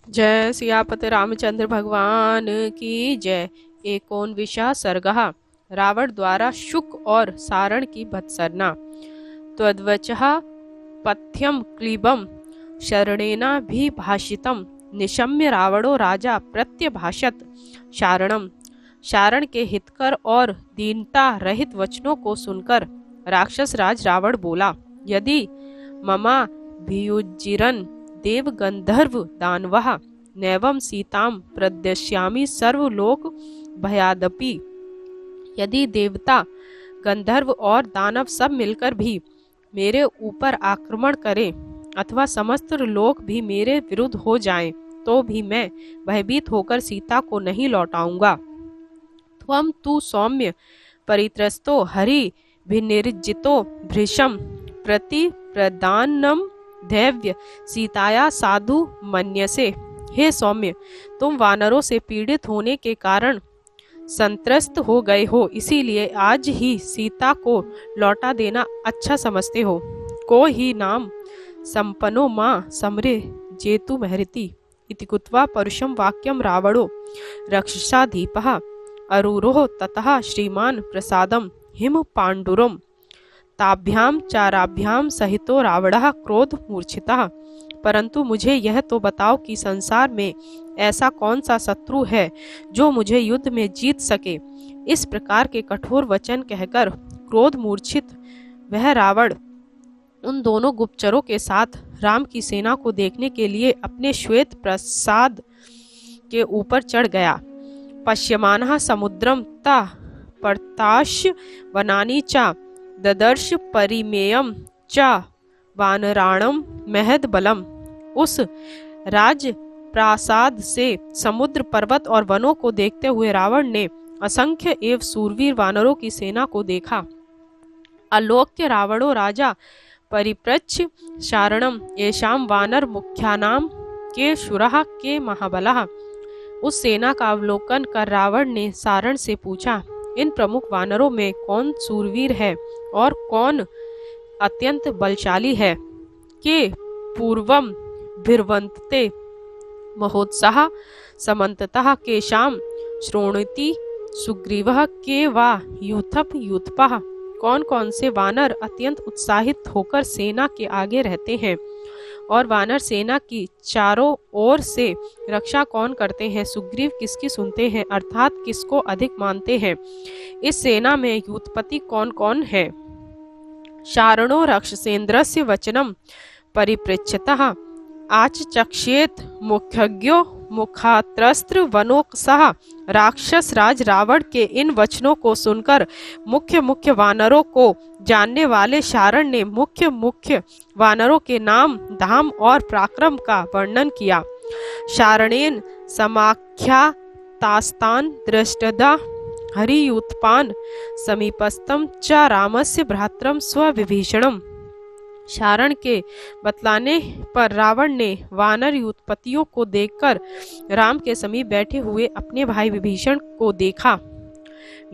जय सियापति रामचंद्र भगवान की जय। एकोनविंशः सर्गः। रावण द्वारा शुक और सारण की भत्सरना। त्वद्वचः पथ्यम क्लीबम शरणेनाभिभाषितम निशम्य रावणो राजा प्रत्यभाषत शारणम। शारण के हितकर और दीनता रहित वचनों को सुनकर राक्षस राज रावण बोला, यदि ममा भियुज्जिरन् देव गंधर्व दानवः नैवं सीतां प्रद्यस्यामि सर्वलोक भयादपि। यदि देवता गंधर्व और दानव सब मिलकर भी मेरे ऊपर आक्रमण करें अथवा समस्त लोक भी मेरे विरुद्ध हो जाएं, तो भी मैं भयभीत होकर सीता को नहीं लौटाऊंगा। त्वं तु सौम्य परित्रस्तो हरि विनिर्जितो भृशं प्रति प्रदानम दैव्य सीताया साधु मन्यसे। हे सौम्य, तुम वानरों से पीड़ित होने के कारण संत्रस्त हो गए हो, इसीलिए आज ही सीता को लौटा देना अच्छा समझते हो। को ही नाम संपन्नो मां समरे जेतु महरिति इति कुत्वा परुषम वाक्यम रावणो रक्षसाधीपः अरुरोह ततः श्रीमान प्रसादम हिम पांडुरम। ताभ्याम चाराभ्याम सहितो रावणः क्रोध मूर्छितः। परंतु मुझे यह तो बताओ कि संसार में ऐसा कौन सा शत्रु है जो मुझे युद्ध में जीत सके। इस प्रकार के कठोर वचन कहकर क्रोध मूर्छित वह रावण उन दोनों गुप्तचरों के साथ राम की सेना को देखने के लिए अपने श्वेत प्रसाद के ऊपर चढ़ गया। पश्यमानः समुद्रम ता पर्ताश वनानि च ददर्श परिमेयम च वानराणम महद बलम। उस राज प्रासाद से समुद्र, पर्वत और वनों को देखते हुए रावण ने असंख्य एवं सूरवीर वानरों की सेना को देखा। अलोक्य रावणो राजा परिप्रच्छ शारणम येषाम वानर मुख्यानाम के शुरः के महाबलः। उस सेना का अवलोकन कर रावण ने सारण से पूछा, इन प्रमुख वानरों में कौन सूरवीर है और कौन अत्यंत बलशाली है। के पूर्वम भिर्वन्ते महोत्साह समन्ततः केशाम श्रोणति सुग्रीवः के वा यूथप यूथपः। कौन कौन से वानर अत्यंत उत्साहित होकर सेना के आगे रहते हैं और वानर सेना की चारों ओर से रक्षा कौन करते हैं। सुग्रीव किसकी सुनते हैं, अर्थात किसको अधिक मानते हैं। इस सेना में यूथपति कौन कौन है। शारणो रक्षसेन्द्रस्य वचनम परिपृच्छतः आचचक्षेत मुख्यज्ञो मुखात्रस्त्र वनोकसः। राक्षस राज रावण के इन वचनों को सुनकर मुख्य मुख्य वानरों को जानने वाले शारण ने मुख्य मुख्य वानरों के नाम, धाम और पराक्रम का वर्णन किया। शारणेन समाख्यातास्तान दृष्टदा हरियूथपान समीपस्थम च रामस्य भ्रातरम स्वविभीषणम। शारण के बतलाने पर रावण ने वानर यूथपतियों को देखकर राम के समीप बैठे हुए अपने भाई विभीषण को देखा।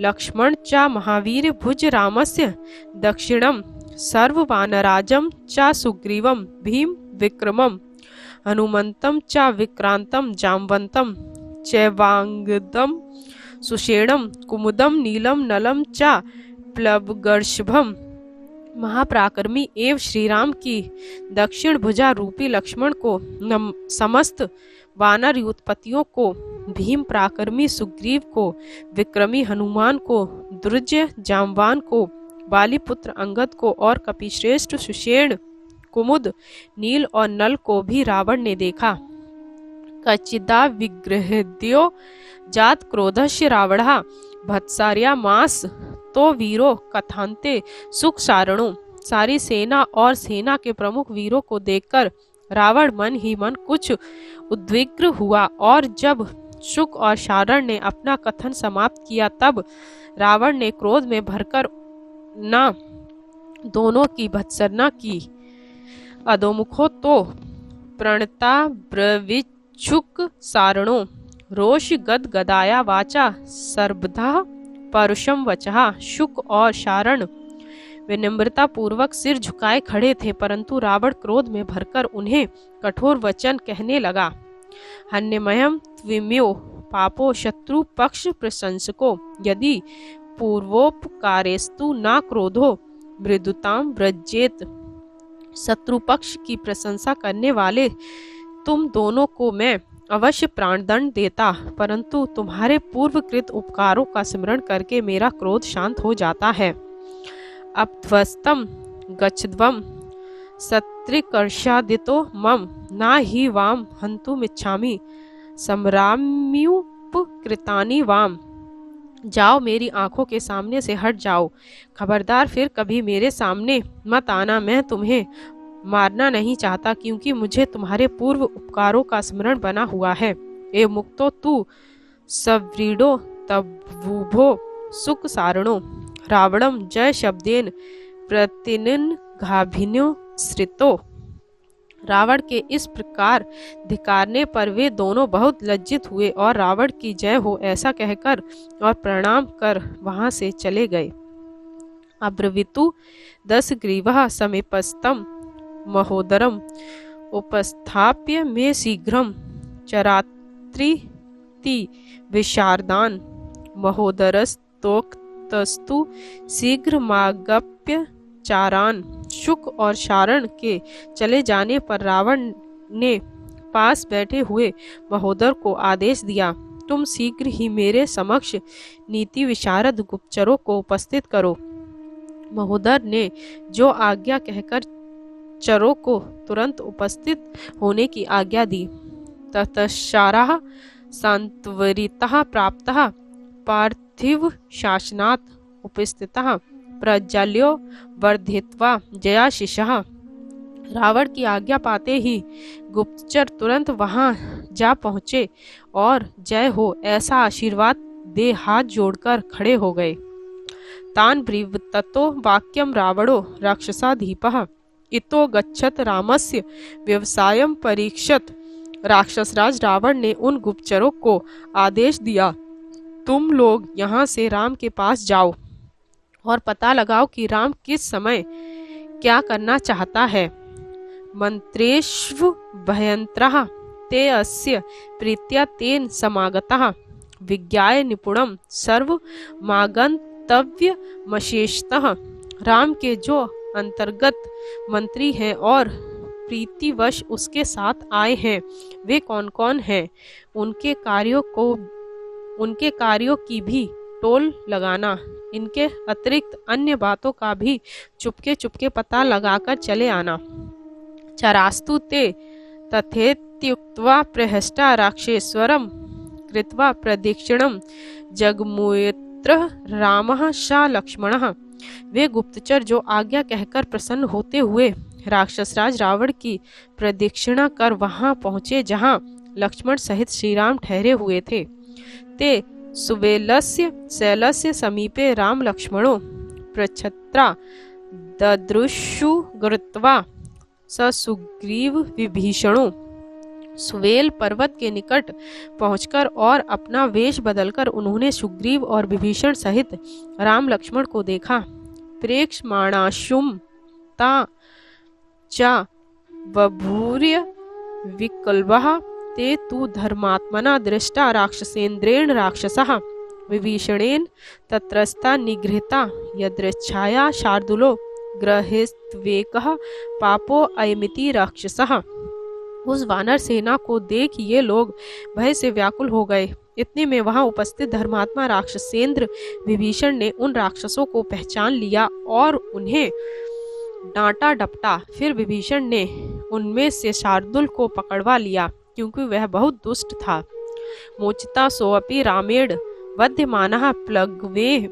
लक्ष्मण च महावीर भुज रामस्य दक्षिणम सर्व वानराजम च सुग्रीवम भीम विक्रमम हनुमंतम च विक्रांतम जामवंतम चैवांगदम सुषेणम कुमुदम नीलम नलम च प्लवगर्षभम। महापराक्रमी एवं श्रीराम की दक्षिण भुजा रूपी लक्ष्मण को, समस्त वानर यूथपतियों को, भीम पराक्रमी सुग्रीव को, विक्रमी हनुमान को, द्रुज जामवान को, बालीपुत्र अंगद को और कपिश्रेष्ठ सुषेण, कुमुद, नील और नल को भी रावण ने देखा। कचिदा विग्रहद्यो जात क्रोधस्य रावणः भत्सार्या मास तो वीरो कथान्ते सुख सारणो। सारी सेना और सेना के प्रमुख वीरों को देखकर रावण मन ही मन कुछ उद्विग्न हुआ, और जब शुक और शारण ने अपना कथन समाप्त किया तब रावण ने क्रोध में भरकर न दोनों की भत्सरना की। अधोमुखो तो प्रणता ब्रविच्छुक सारणो रोष गद गदाया वाचा सर्वधा परुषम वचः। शुक और शारण विनम्रता पूर्वक सिर झुकाए खड़े थे, परंतु रावण क्रोध में भरकर उन्हें कठोर वचन कहने लगा। हन्यमयम त्विम्यो पापो शत्रु पक्ष प्रशंसको यदि पूर्वोपकारेस्तु न क्रोधो मृदुताम व्रजेत। शत्रु पक्ष की प्रशंसा करने वाले तुम दोनों को मैं अवश्य प्राणदंड देता, परंतु तुम्हारे पूर्वकृत उपकारों का स्मरण करके मेरा क्रोध शांत हो जाता है। अपध्वस्तम गच्छध्वम सत्रिकर्षादितो मम ना ही वाम हन्तुमिच्छामि सम्राम्युपकृतानि वाम। जाओ, मेरी आंखों के सामने से हट जाओ, खबरदार फिर कभी मेरे सामने मत आना। मैं तुम्हें मारना नहीं चाहता, क्योंकि मुझे तुम्हारे पूर्व उपकारों का स्मरण बना हुआ है। ए मुक्तो तू सव्रीडो तबुभो सुख सारणो रावणम जय शब्देन प्रतिनिघाभिन्यो श्रितो। रावण के इस प्रकार धिक्कारने पर वे दोनों बहुत लज्जित हुए और रावण की जय हो ऐसा कहकर और प्रणाम कर वहां से चले गए। अब्रवीतु 10 ग्रीवः समीपस्थम महोदरम उपस्थाप्य मे शीघ्रम चरात्रिति विशारदान। महोदरस्तोक्तस्तु शीघ्रमागप्य चारान। शुक और शारण के चले जाने पर रावण ने पास बैठे हुए महोदर को आदेश दिया, तुम शीघ्र ही मेरे समक्ष नीति विशारद गुप्तचरों को उपस्थित करो। महोदर ने जो आज्ञा कहकर चरों को तुरंत उपस्थित होने की आज्ञा दी। ततश्चाराः सांत्वरितः प्राप्तः पार्थिव शासनात् उपस्थितः प्रज्वल्यो वर्धित्वा जयाशिषः। रावण की आज्ञा पाते ही गुप्तचर तुरंत वहां जा पहुंचे और जय हो ऐसा आशीर्वाद दे हाथ जोड़कर खड़े हो गए। तान ब्रीवततो वाक्यम रावणो राक्षसाधीपः इतो गच्छत रामस्य व्यवसायम परीक्षत। राक्षसराज रावण ने उन गुप्तचरों को आदेश दिया, तुम लोग यहाँ से राम के पास जाओ और पता लगाओ कि राम किस समय क्या करना चाहता है। मंत्रेष्व भयंत्रः ते अस्य प्रीत्या तेन समागतः विज्ञाय निपुणम सर्वमागंतव्यमशेषतः। राम के जो अंतर्गत मंत्री हैं और प्रीतिवश उसके साथ आए हैं वे कौन कौन हैं, उनके कार्यों की भी टोल लगाना, इनके अतिरिक्त अन्य बातों का भी चुपके चुपके पता लगाकर चले आना। चरास्तु ते तथेत्युक्त्वा प्रहष्टा राक्षेश्वरम कृत्वा प्रदक्षिणम जगमुयत्र रामः सा लक्ष्मणः। वे गुप्तचर जो आज्ञा कहकर प्रसन्न होते हुए राक्षसराज रावण की प्रदक्षिणा कर वहां पहुंचे जहां लक्ष्मण सहित श्रीराम ठहरे हुए थे। ते सुवेलस्य शैलस्य समीपे राम लक्ष्मणो प्रच्छत्रा ददृशु गुरुत्वा स सुग्रीव विभीषणो। सुवेल पर्वत के निकट पहुंचकर और अपना वेश बदलकर उन्होंने सुग्रीव और विभीषण सहित राम लक्ष्मण को देखा। प्रेक्षमाणाशुम ता चा बभूर्य विकल्वः ते तु धर्मात्मना दृष्टा राक्षसेन्द्रेण राक्षसः विभीषणेन तत्रस्था निगृहीता यदृच्छाया शार्दूलो गृहीत्वेकः पापो अयमिति राक्षसः। उस वानर सेना को देख ये लोग भय से व्याकुल हो गए। इतने में वहां उपस्थित धर्मात्मा राक्षसेंद्र विभीषण ने उन राक्षसों को पहचान लिया और उन्हें डांटा डपटा। फिर विभीषण ने उनमें से शार्दूल को पकड़वा लिया, क्योंकि वह बहुत दुष्ट था। मोचिता सोऽपि रामेण वध्यमानः प्लग्वे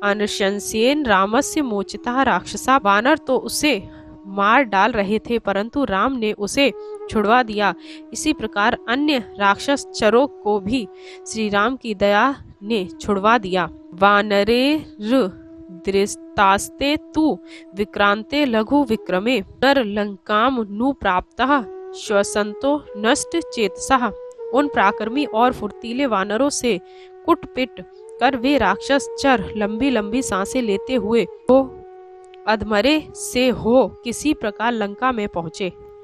अनशंसेन रामस्य मोचिता राक्षसा। वानर तो उसे मार डाल रहे थे, परंतु राम ने उसे छुड़वा दिया। इसी प्रकार अन्य राक्षस चरों को भी श्री राम की दया ने छुड़वा दिया। वानरेर दृष्टास्ते तु विक्रांते लघु विक्रमे नर लंकाम नु प्राप्तः श्वसंतो नष्ट चेतसः। उन पराक्रमी और फुर्तीले वानरों से कुटपिट कर वे राक्षस चर लंबी लंबी सांसें लेते हुए अधमरे से हो किसी प्रकार लंका में पहुंचे।